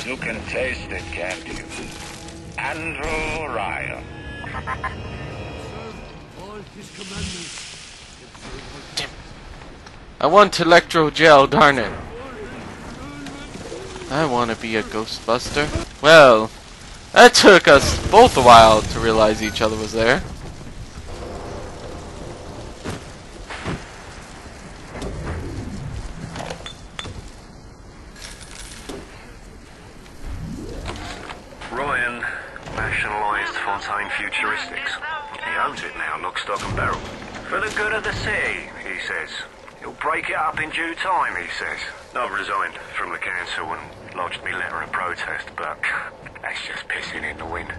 You can taste it, can't you? Andrew Ryan. All his commandments. I want electro gel, darn it. I want to be a Ghostbuster. Well, that took us both a while to realize each other was there. Ryan nationalised Fontaine Futuristics. He owns it now, lock, stock and barrel. For the good of the city, he says. He'll break it up in due time, he says. I've resigned from the council and lodged me letter of protest, but that's just pissing in the wind.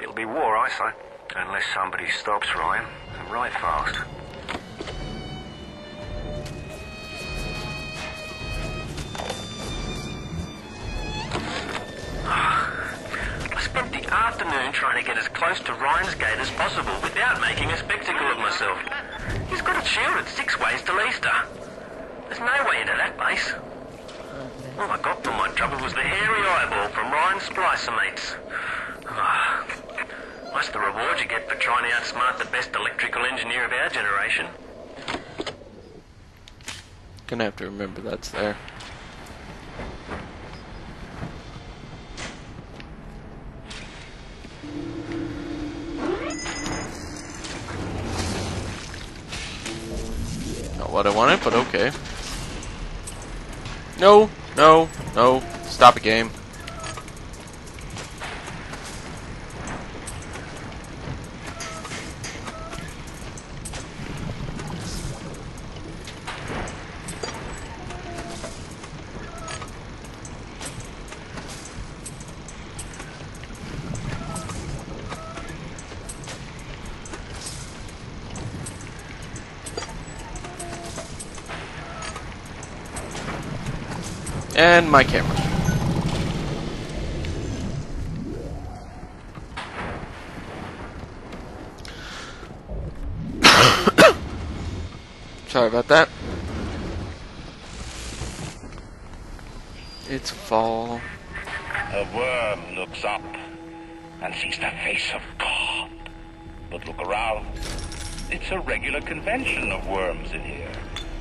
It'll be war, I say, unless somebody stops Ryan, and right fast. I spent the afternoon trying to get as close to Ryan's gate as possible without making a spectacle of myself. He's got it shielded 6 ways till Easter. There's no way into that base. All I got from my trouble was the hairy eyeball from Ryan's splicer mates. What's the reward you get for trying to outsmart the best electrical engineer of our generation? Gonna have to remember that's there. Not what I wanted, but okay. No, no, no. Stop it, game. And my camera. Sorry about that. It's fall. A worm looks up and sees the face of God. But look around. It's a regular convention of worms in here.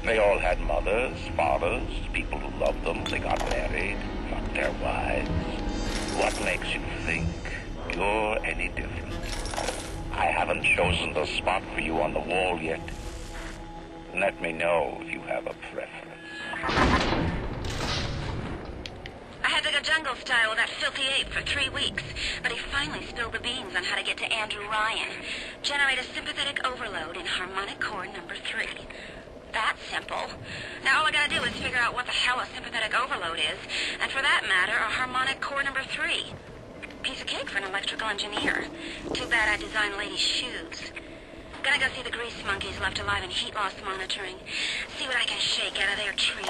They all had mothers, fathers, people who loved them. They got married, fucked their wives. What makes you think you're any different? I haven't chosen the spot for you on the wall yet. Let me know if you have a preference. I had to go jungle style with that filthy ape for 3 weeks, but he finally spilled the beans on how to get to Andrew Ryan. Generate a sympathetic overload in harmonic core number 3. That's simple. Now all I gotta do is figure out what the hell a sympathetic overload is, and for that matter, a harmonic core number 3. Piece of cake for an electrical engineer. Too bad I designed ladies' shoes. Gonna go see the grease monkeys left alive in heat loss monitoring. See what I can shake out of their trees.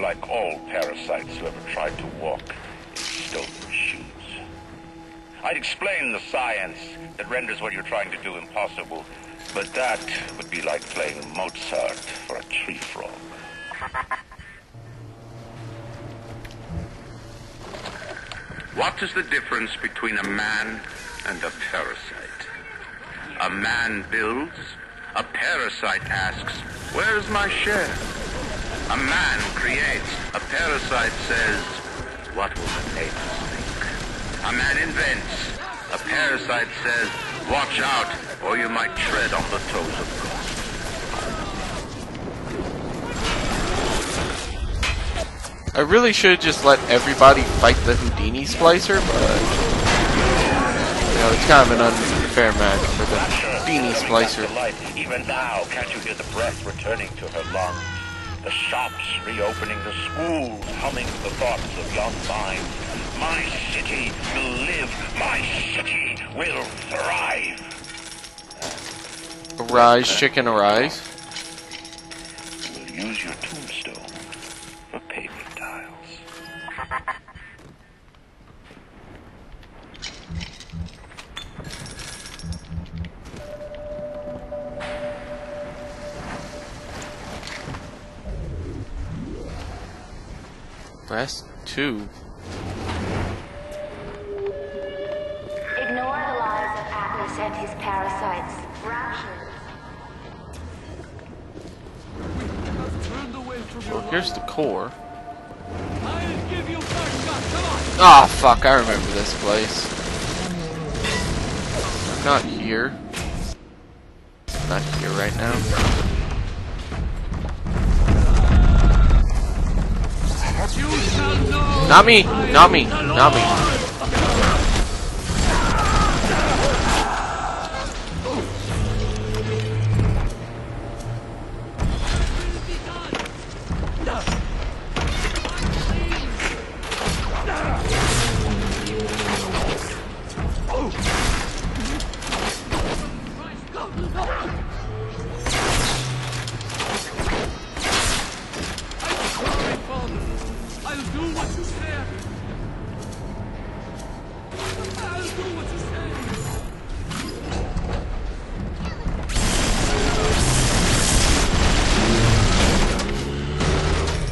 Like all parasites who ever tried to walk in stolen shoes. I'd explain the science that renders what you're trying to do impossible, but that would be like playing Mozart for a tree frog. What is the difference between a man and a parasite? A man builds, a parasite asks, where's my share? A man creates, a parasite says, what will the neighbors think? A man invents, a parasite says, watch out, or you might tread on the toes of God. I really should have just let everybody fight the Houdini Splicer, but you know, it's kind of an unfair match for the Houdini Splicer. Even now, can't you hear the breath returning to her lungs? The shops reopening, the schools humming the thoughts of young minds. My city will live. My city will thrive. Arise, chicken, arise. We'll use your tombstone for paving tiles. Press 2. Ignore the lies of Atlas and his parasites. Rations. Turned away from your Well, here's the core. I'll give you back shot. Come on. Ah, fuck, I remember this place. Not here. Not here right now. You shall know. Not me! Not me! Not me!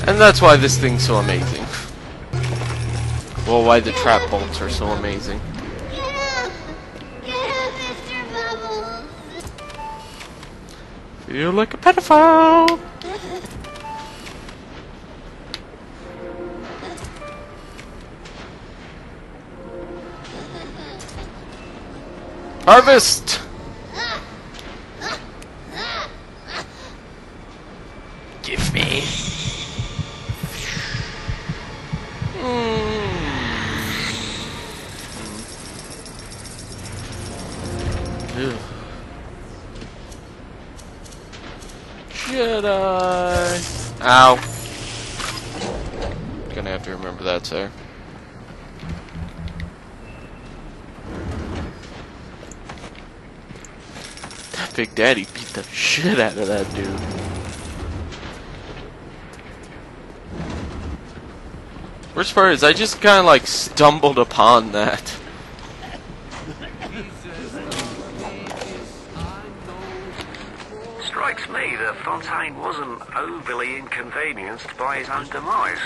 And that's why this thing's so amazing. Well, why the trap bolts are so amazing. Get up, Mr. Bubbles. Feel like a pedophile! Harvest! Give me. Ew. Should I? Ow. Gonna have to remember that, sir. Big Daddy beat the shit out of that dude. Worst part is I just kind of like stumbled upon that. Strikes me that Fontaine wasn't overly inconvenienced by his own demise.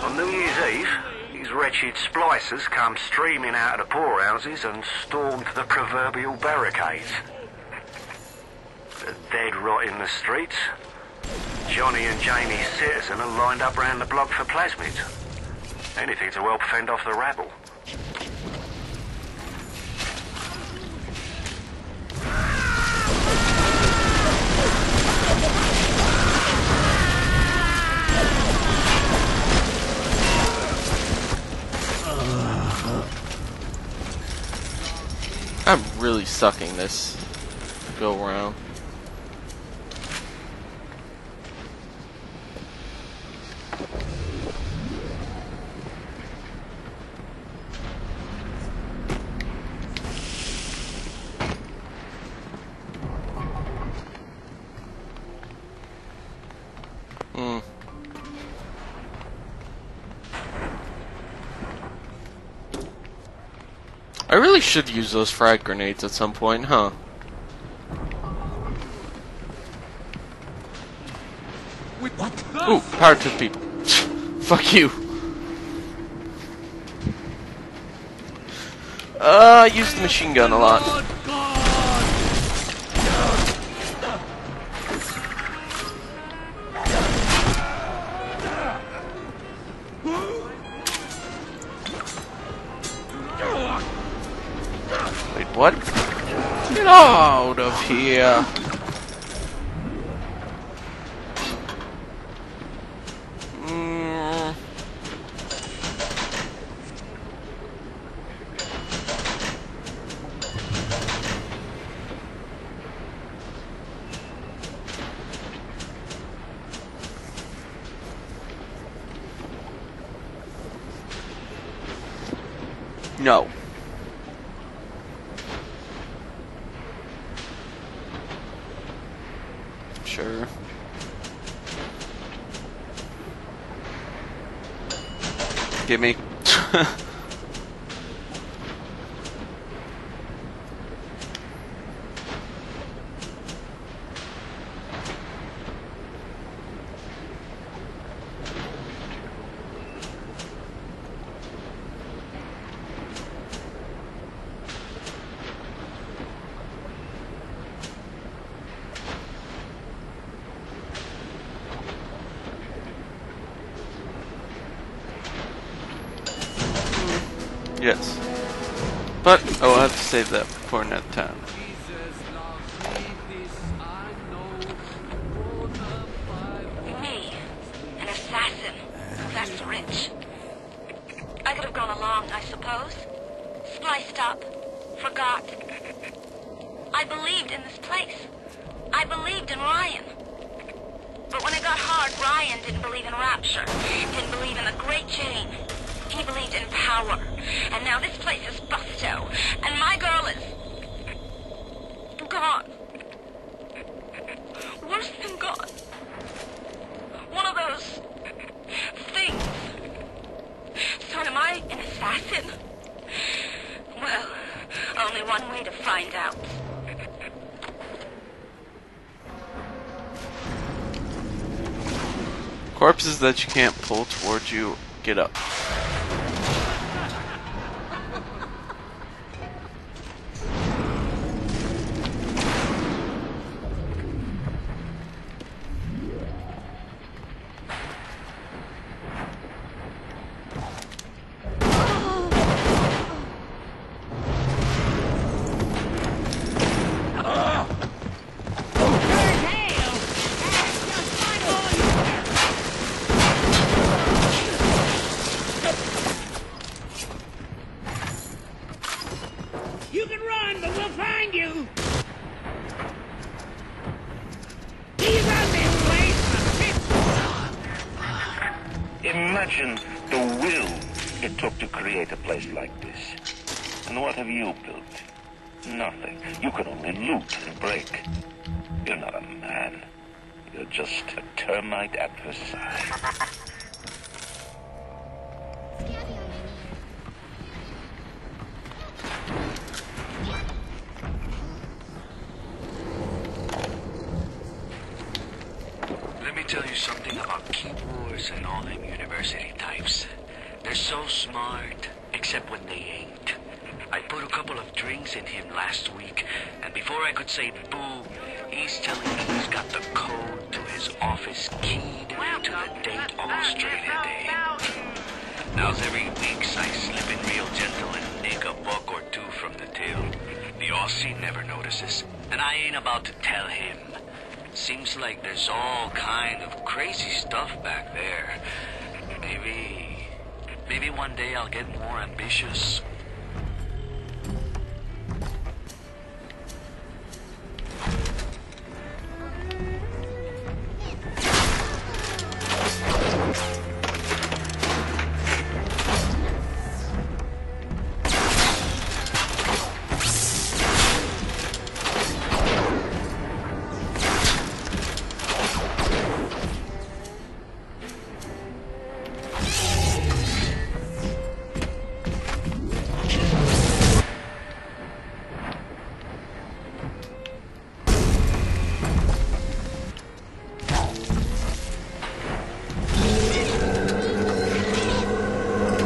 On New Year's Eve, these wretched splicers come streaming out of the poorhouses and stormed the proverbial barricades. The dead rot in the streets. Johnny and Jamie Citizen are lined up round the block for plasmids. Anything to help fend off the rabble. I'm really sucking this go round. I really should use those frag grenades at some point, huh? What? Ooh, power to the people. Fuck you. I use the machine gun a lot. Wait, what? Get out of here. No. Sure. Give me. Yes. But I will have to save that for another time. Me, an assassin. That's rich. I could have gone along, I suppose. Spliced up. Forgot. I believed in this place. I believed in Ryan. But when it got hard, Ryan didn't believe in rapture. Didn't believe in the Great Chain. He believed in power. And now this place is busto. And my girl is... gone. Worse than gone. One of those... things. So am I an assassin? Well, only one way to find out. Corpses that you can't pull towards you, get up. You can run, but we'll find you! You run this place Imagine the will it took to create a place like this. And what have you built? Nothing. You can only loot and break. You're not a man. You're just a termite at Versailles. Let me tell you something about keyboards and all them university types. They're so smart, except when they ain't. I put a couple of drinks in him last week, and before I could say boo, he's telling me he's got the code to his office keyed to the date on Australia Day. Now's every weeks I slip in real gentle and nick a buck or two from the till. The Aussie never notices, and I ain't about to tell him. Seems like there's all kind of crazy stuff back there. Maybe one day I'll get more ambitious.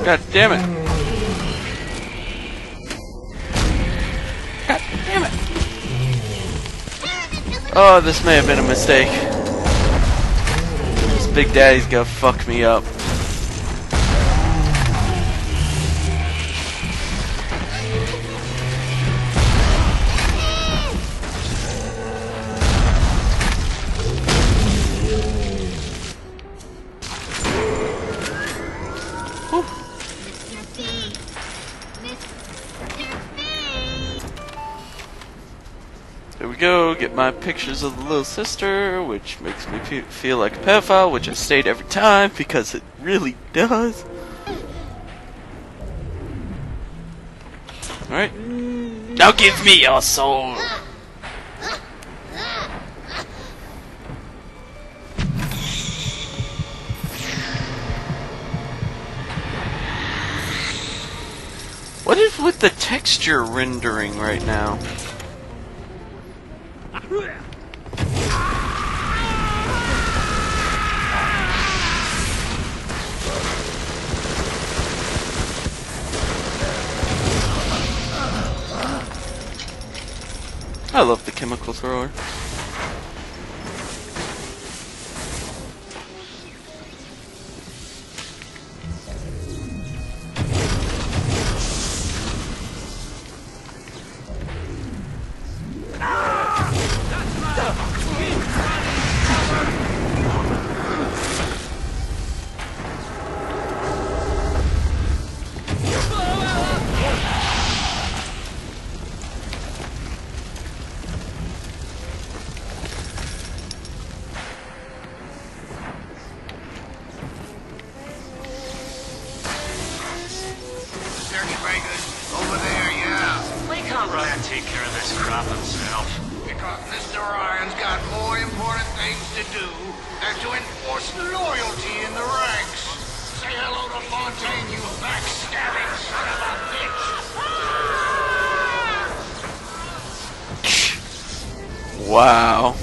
God damn it! God damn it! Oh, this may have been a mistake. This Big Daddy's gonna fuck me up. There we go, get my pictures of the little sister, which makes me feel like a pedophile, which I state every time, because it really does. Alright. Now give me your soul! What is with the texture rendering right now? I love the chemical thrower. things to do than to enforce loyalty in the ranks. Say hello to Fontaine, you backstabbing son of a bitch! Wow.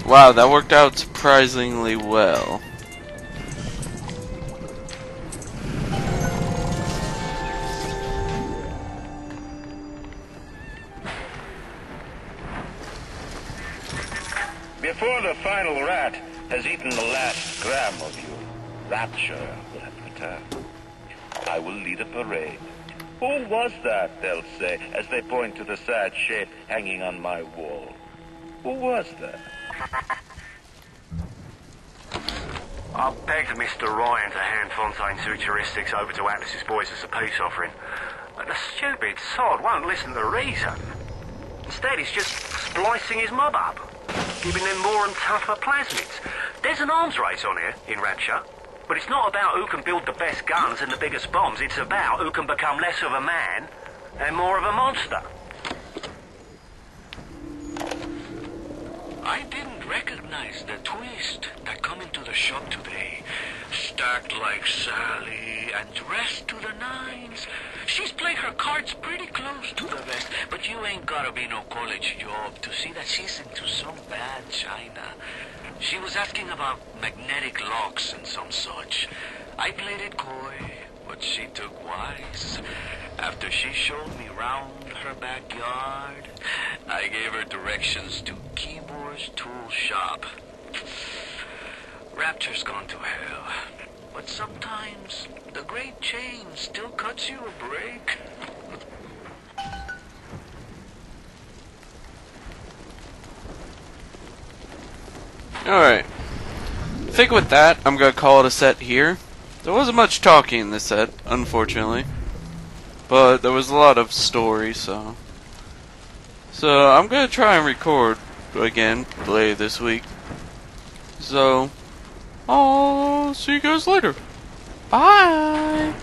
Wow, that worked out surprisingly well. Before the final rat has eaten the last gram of you, Rapture will have returned. I will lead a parade. Who was that, they'll say, as they point to the sad shape hanging on my wall. Who was that? I begged Mr. Ryan to hand Fontaine's heuristics over to Atlas's boys as a peace offering, but the stupid sod won't listen to reason. Instead, he's just splicing his mob up, giving them more and tougher plasmids. There's an arms race on here in Rapture, but it's not about who can build the best guns and the biggest bombs. It's about who can become less of a man and more of a monster. I didn't recognize the twist that come into the shop today. Stacked like Sally and dressed to the nines. She's played her cards pretty close to the vest, but you ain't gotta be no college job to see that she's into some bad china. She was asking about magnetic locks and some such. I played it coy, but she took wise. After she showed me round her backyard, I gave her directions to Keyboard's tool shop. Rapture's gone to hell, but sometimes the great chain still cuts you a break. Alright. I think with that, I'm gonna call it a set here. There wasn't much talking in this set, unfortunately. But there was a lot of story, so I'm gonna try and record again later this week. So I'll see you guys later. Bye!